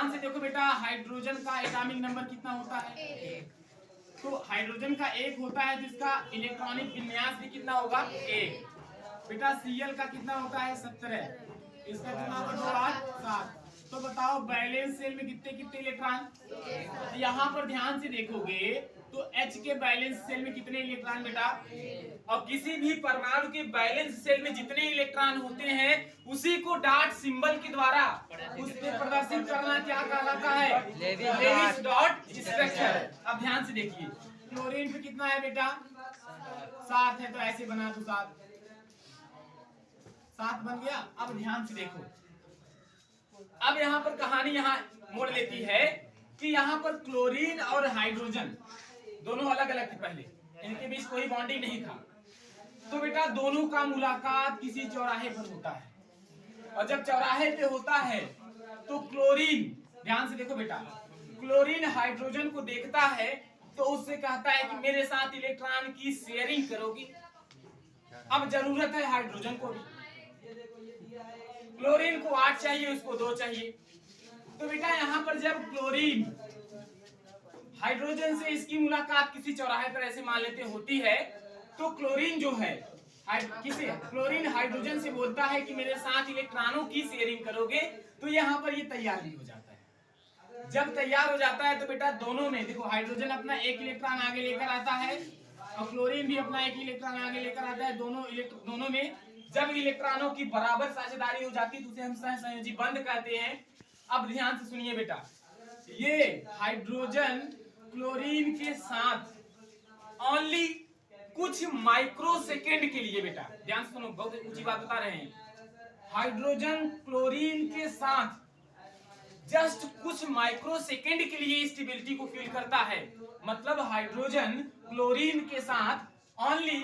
ध्यान से देखो बेटा, हाइड्रोजन का एटॉमिक नंबर कितना होता है? 1। तो हाइड्रोजन का 1 होता है, तो इसका इलेक्ट्रॉनिक विन्यास भी कितना होगा? 1। बेटा Cl का कितना होता है? 17। इसका कितना होगा? 2 8 7। तो बताओ बैलेंस सेल में कितने कितने इलेक्ट्रॉन? यहाँ पर ध्यान से देखोगे तो H के बैलेंस सेल में कितने इलेक्ट्रॉन बेटा? और किसी भी परमाणु के बैलेंस सेल में जितने इलेक्ट्रॉन होते हैं उसी को डॉट सिंबल के द्वारा उस पे प्रदर्शित करना क्या कहलाता है? Lewis dot structure. अब ध्यान से देखिए, क्लोरीन पे कितना है बेटा? 7 है, तो ऐसे बना दो 7 बन गया। अब ध्यान से देखो, अब यहाँ पर कहानी यहाँ मोड़ लेती है कि यहाँ पर क्लोरीन और हाइड्रोजन दोनों अलग अलग थे, पहले इनके बीच कोई बॉन्डिंग नहीं था। तो बेटा दोनों का मुलाकात किसी चौराहे पर होता है, और जब चौराहे पे होता है तो क्लोरीन, ध्यान से देखो बेटा, क्लोरीन हाइड्रोजन को देखता है तो उससे कहता है कि मेरे साथ इलेक्ट्रॉन की शेयरिंग करोगी। अब जरूरत है हाइड्रोजन को भी, क्लोरीन को 8 चाहिए, उसको 2 चाहिए। तो बेटा यहाँ पर जब क्लोरीन हाइड्रोजन से इसकी मुलाकात किसी चौराहे पर ऐसे मान लेते होती है, तो क्लोरीन जो है क्लोरीन हाइड्रोजन से बोलता है कि मेरे साथ इलेक्ट्रॉनों की शेयरिंग करोगे। तो यहाँ पर ये तैयार भी हो जाता है। जब तैयार हो जाता है तो बेटा दोनों में देखो, हाइड्रोजन अपना 1 इलेक्ट्रॉन आगे लेकर आता है और क्लोरीन भी अपना 1 इलेक्ट्रॉन आगे लेकर आता है। दोनों में जब इलेक्ट्रॉनों की बराबर साझेदारी हो जाती है तो उसे हम सहसंयोजी बंध कहते हैं। अब ध्यान से सुनिए बेटा, ये हाइड्रोजन क्लोरीन के साथ ओनली कुछ माइक्रो सेकेंड के लिए, बेटा ध्यान सुनो, बहुत ऊंची बात बता रहे हैं, हाइड्रोजन क्लोरीन के साथ जस्ट कुछ माइक्रो सेकेंड के लिए स्टेबिलिटी को फील करता है। मतलब हाइड्रोजन क्लोरीन के साथ ओनली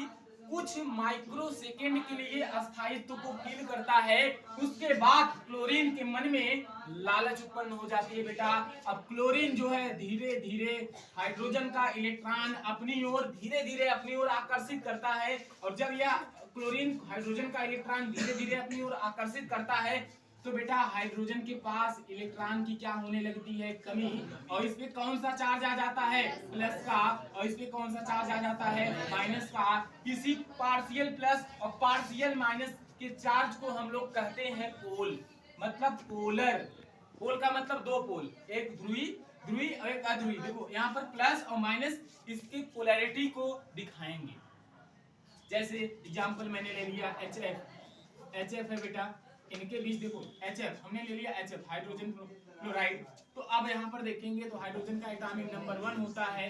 कुछ माइक्रो सेकेंड के लिए अस्थायित्व को फील करता है। उसके बाद क्लोरीन के मन में लालच उत्पन्न हो जाती है बेटा। अब क्लोरीन जो है धीरे धीरे हाइड्रोजन का इलेक्ट्रॉन अपनी ओर धीरे धीरे अपनी ओर आकर्षित करता है, और जब यह क्लोरीन हाइड्रोजन का इलेक्ट्रॉन धीरे धीरे अपनी ओर आकर्षित करता है तो बेटा हाइड्रोजन के पास इलेक्ट्रॉन की क्या होने लगती है? कमी। और इस पे कौन सा चार्ज आ जाता है? प्लस का। और इस पे कौन सा चार्ज आ जाता है? माइनस का। इसी पार्शियल प्लस और पार्शियल माइनस के चार्ज को हम लोग कहते हैं पोल, मतलब पोलर। पोल का मतलब 2 पोल, एक ध्रुवी और एक अध्रुवी। देखो यहाँ पर प्लस और माइनस इसकी पोलैरिटी को दिखाएंगे। जैसे एग्जाम्पल मैंने ले लिया HF है बेटा, इनके बीच देखो HF हमने ले लिया, HF हाइड्रोजन क्लोराइड। तो अब यहाँ पर देखेंगे तो हाइड्रोजन का एटॉमिक नंबर 1 होता है।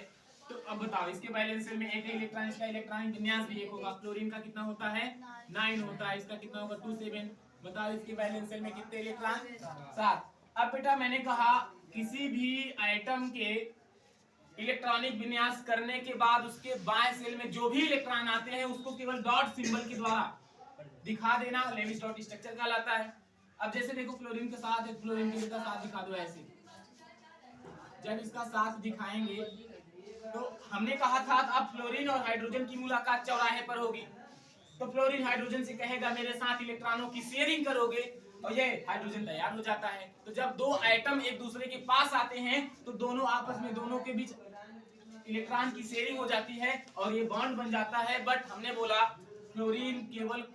तो अब बताओ इसके बैलेंस सेल में 1 इलेक्ट्रॉन, इसका इलेक्ट्रॉनिक विन्यास भी 1 होगा। क्लोरीन का कितना होता है? 9 होता है, इसका कितना होगा? 2 7। बताओ इसके बैलेंस सेल में कितने इलेक्ट्रॉन? 7। अब बेटा मैंने कहा किसी भी आइटम के इलेक्ट्रॉनिक विन्यास करने के बाद उसके बाएं सेल में जो भी इलेक्ट्रॉन आते हैं उसको केवल डॉट सिंबल के द्वारा दिखा देना लेविस डॉट स्ट्रक्चर कहलाता है। अब जैसे देखो क्लोरीन के साथ क्लोरीन के साथ दिखा दो ऐसे। जब इसका साथ दिखाएंगे तो हमने कहा था अब फ्लोरीन और हाइड्रोजन की मुलाकात चौराहे पर होगी, तो फ्लोरीन हाइड्रोजन से कहेगा मेरे साथ इलेक्ट्रॉनों की शेयरिंग करोगे, और ये हाइड्रोजन तैयार हो जाता है। तो जब 2 एटम एक दूसरे के पास आते हैं तो दोनों आपस में, दोनों के बीच इलेक्ट्रॉन की शेयरिंग हो जाती है और ये बॉन्ड बन जाता है। बट हमने बोला फ्लोरीन केवल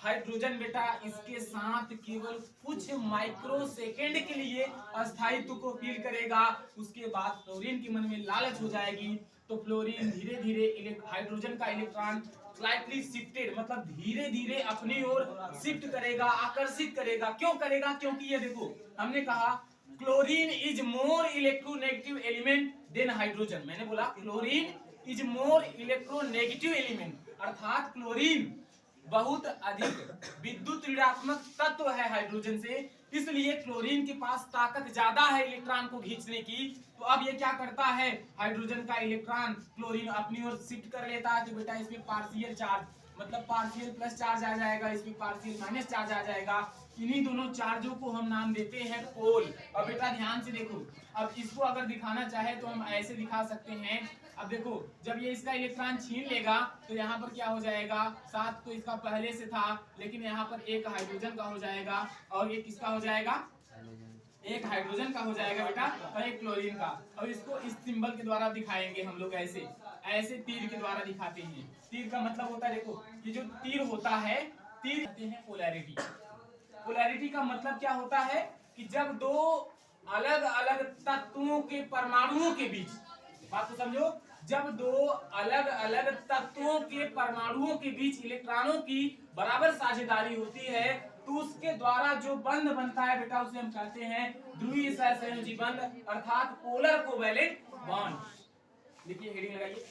हाइड्रोजन बेटा इसके साथ केवल कुछ माइक्रो सेकेंड के लिए अस्थायित्व को फील करेगा। उसके बाद फ्लोरीन के मन में लालच हो जाएगी, तो फ्लोरीन धीरे धीरे हाइड्रोजन का इलेक्ट्रॉन स्लाइटली शिफ्टेड, मतलब धीरे धीरे अपनी ओर शिफ्ट करेगा, आकर्षित करेगा। क्यों करेगा? क्योंकि ये देखो हमने कहा chlorine is more electronegative element than hydrogen. मैंने बोला chlorine is more electronegative element, अर्थात क्लोरीन बहुत अधिक विद्युत ऋणात्मक तत्व है हाइड्रोजन से, इसलिए क्लोरीन के पास ताकत ज्यादा है इलेक्ट्रॉन को खींचने की। तो अब ये क्या करता है, हाइड्रोजन का इलेक्ट्रॉन क्लोरीन अपनी ओर शिफ्ट कर लेता है। तो बेटा इसमें पार्शियल चार्ज, मतलब पार्शियल प्लस चार्ज आ जाएगा, इसमें पार्शियल माइनस चार्ज आ जाएगा। इन्हीं दोनों चार्जों को हम नाम देते हैं पोल। और बेटा ध्यान से देखो, अब इसको अगर दिखाना चाहे तो हम ऐसे दिखा सकते हैं। अब देखो जब ये इसका इलेक्ट्रॉन छीन लेगा तो यहाँ पर क्या हो जाएगा, 7 तो इसका पहले से था, लेकिन यहाँ पर एक हाइड्रोजन का हो जाएगा और एक किसका हो जाएगा, एक हाइड्रोजन का हो जाएगा बेटा और एक क्लोरीन का। और इसको इस सिंबल के द्वारा दिखाएंगे हम लोग, ऐसे ऐसे तीर के द्वारा दिखाते हैं। तीर का मतलब होता है, देखो ये जो तीर होता है, तीर कहते हैं पोलैरिटी। पोलैरिटी का मतलब क्या होता है कि जब दो अलग अलग तत्वों के परमाणुओं के बीच, बात तो समझो, जब दो अलग अलग तत्वों के परमाणुओं के बीच इलेक्ट्रॉनों की बराबर साझेदारी होती है, तो उसके द्वारा जो बंध बनता है बेटा उसे हम कहते हैं ध्रुवीय सहसंयोजी बंध, अर्थात पोलर कोवैलेंट बॉन्ड। देखिए हेडिंग लगाइए,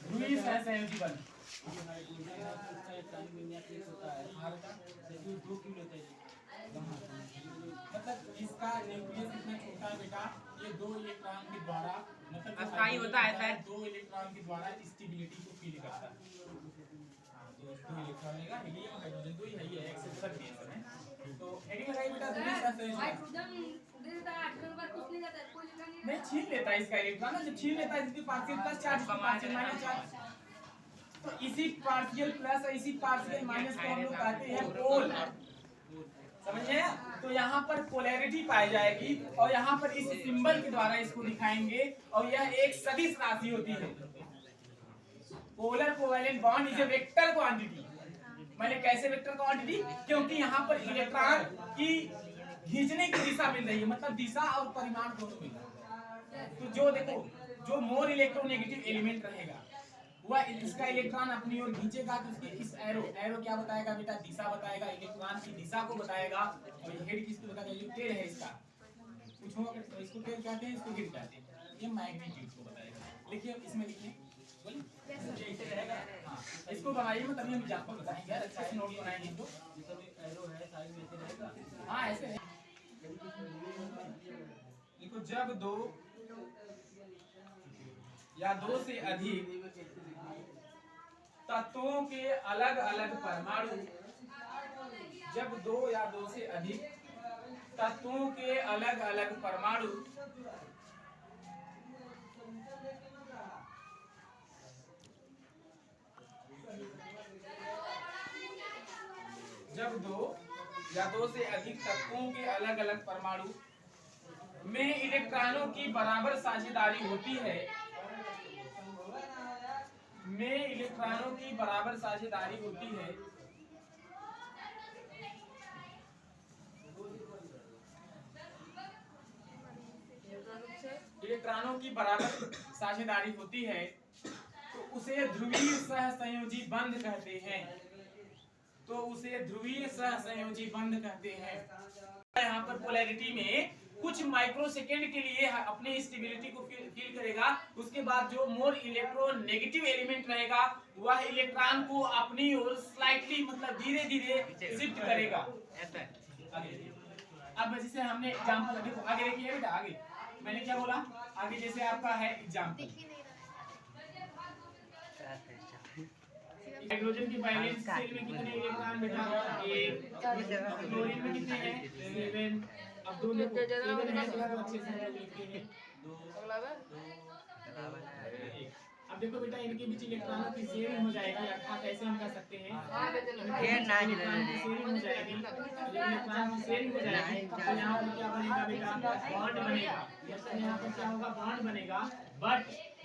ध्रुवीय सहसंयोजी बंध। मतलब इसका न्यूक्लियस इतना छोटा है बेटा, ये दो इलेक्ट्रॉन के द्वारा, मतलब अस्थायी होता है सर, दो इलेक्ट्रॉन के द्वारा स्टेबिलिटी को फील करता है। दो इलेक्ट्रॉन लेगा, हीलियम हाइड्रोजन तो ही है, ये एक्सेप्शन केस है। तो हेडिंग लगाइए बेटा, ध्रुवीय सहसंयोजी हाइड्रोजन दे देता है, आजकल बार कुछ नहीं जाता है, कोई लिखा नहीं, छीन लेता है इसका इलेक्ट्रॉन, जब छीन लेता है इसकी partial plus charge, partial minus charge, तो इसी पार्शियल प्लस और इसी पार्शियल माइनस को हम लोग कहते हैं पोल, समझे? तो यहाँ पर पोलैरिटी पाई जाएगी और यहाँ पर इस सिंबल के द्वारा इसको दिखाएंगे, और यह एक सदिश राशि होती है। Polar covalent bond is a vector quantity. मैंने कैसे वेक्टर क्वांटिटी? क्योंकि यहाँ पर इलेक्ट्रॉन की खींचने की दिशा मिल रही है, मतलब दिशा और परिमाण दोनों मिल रहा है। तो जो देखो, जो मोर इलेक्ट्रोनेगेटिव एलिमेंट रहेगा वह इसका इलेक्ट्रॉन अपनी ओर खींचेगा, तो उसके इस एरो क्या बताएगा बेटा? दिशा बताएगा, इलेक्ट्रॉन की दिशा को बताएगा। और हेड किसको बताएगा? ये टेल है इसका, पूछो तो इसको टेल कहते हैं, इसको हेड कहते हैं, ये मैग्नीट्यूड को बताएगा। लिखिए, इसमें लिखिए, बोलिए ऐसे रहेगा। हाँ, इसको बनाइए, मतलब हम एग्जांपल बताएंगे यार, अच्छा से नोट बनाएंगे इसको। एरो है साइड में ऐसे रहेगा, हाँ ऐसे देखो, जब दो या दो से अधिक तत्वों के अलग अलग परमाणु, जब दो या दो से अधिक तत्वों के अलग अलग परमाणु जब दो या दो से अधिक तत्वों के अलग अलग परमाणु में इलेक्ट्रॉनों की बराबर साझेदारी होती है, में इलेक्ट्रॉनों की बराबर साझेदारी होती है, इलेक्ट्रॉनों की बराबर साझेदारी होती है, तो उसे ध्रुवीय सहसंयोजी बंध कहते हैं। तो उसे ध्रुवीय सहसंयोजी बंध कहते हैं। यहाँ पर पोलैरिटी में कुछ माइक्रोसेकंड के लिए अपनी स्टेबिलिटी को फील करेगा, उसके बाद जो मोर इलेक्ट्रोनेगेटिव एलिमेंट रहेगा वह इलेक्ट्रॉन को अपनी ओर स्लाइटली, मतलब धीरे धीरे शिफ्ट करेगा। अब जैसे हमने एग्जांपल, देखो आगे देखिए बेटा, आगे मैंने क्या बोला, आगे जैसे आपका है एग्जांपल, हाइड्रोजन की वैलेंस शेल में कितने इलेक्ट्रॉन बेटा? 1। क्लोरीन में कितने हैं? 7। अब दो लिखो, 7 है तो अच्छे से हम लोग लिखते हैं 2। अब देखो बेटा, इनके बीच इलेक्ट्रॉनों की शेयरिंग हो जाएगी, अर्थात ऐसे हम कह सकते हैं इलेक्ट्रॉन की शेयरिंग हो जाएगी, इलेक्ट्रॉन की शेयरिंग हो जाएगी, तो यहाँ पर क्या बनेगा बेटा? बॉन्ड बनेगा। यहाँ पर क्या होगा? बॉन्ड बनेगा। बट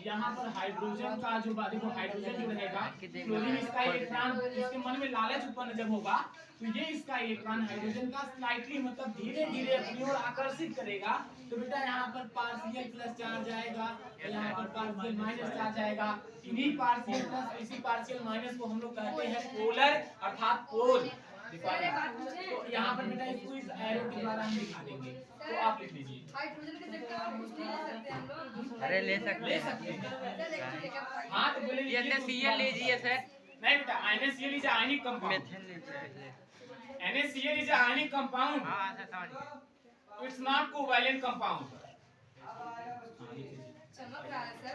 यहाँ पर हाइड्रोजन का जो, देखो हाइड्रोजन जो रहेगा, क्लोरीन इसका इलेक्ट्रॉन, इसके मन में लालच उत्पन्न जब होगा तो ये इसका इलेक्ट्रॉन हाइड्रोजन का स्लाइटली, मतलब धीरे धीरे अपनी ओर आकर्षित करेगा। तो बेटा यहाँ पर पार्शियल प्लस चार्ज आएगा, यहाँ पर पार्शियल माइनस चार्ज आएगा। इन्हीं पार्शियल प्लस इसी पार्शियल माइनस को हम लोग कहते हैं पोलर, अर्थात पोल। तो यहाँ पर बेटा इसको इस एरो के द्वारा हम दिखा देंगे, तो आप लिख लीजिए। हाइड्रोजन के जगह आप कुछ नहीं ले सकते हम लोग? अरे ले सकते हैं। हाँ तो बोले NaCl लीजिए सर। नहीं बेटा, NaCl is ionic compound. NaCl is ionic compound. हाँ sir, it's not covalent compound. चमक रहा है सर।